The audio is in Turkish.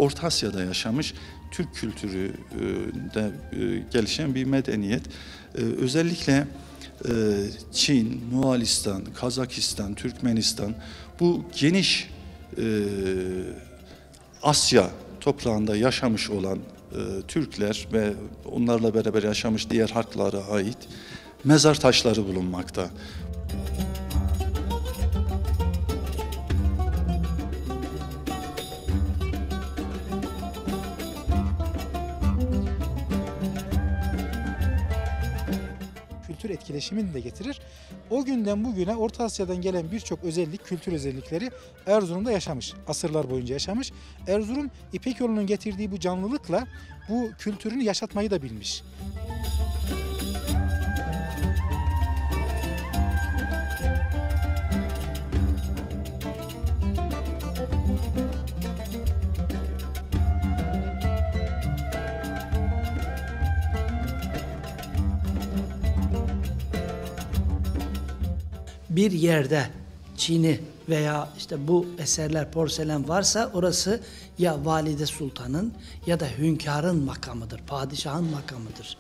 Orta Asya'da yaşamış, Türk kültüründe gelişen bir medeniyet. Özellikle Çin, Moğolistan, Kazakistan, Türkmenistan, bu geniş Asya toprağında yaşamış olan Türkler ve onlarla beraber yaşamış diğer halklara ait mezar taşları bulunmakta. Kültür etkileşimini de getirir. O günden bugüne Orta Asya'dan gelen birçok özellik, kültür özellikleri Erzurum'da yaşamış. Asırlar boyunca yaşamış. Erzurum, İpek yolunun getirdiği bu canlılıkla bu kültürünü yaşatmayı da bilmiş. Bir yerde çini veya işte bu eserler, porselen varsa orası ya Valide Sultan'ın ya da hünkârın makamıdır, padişahın makamıdır.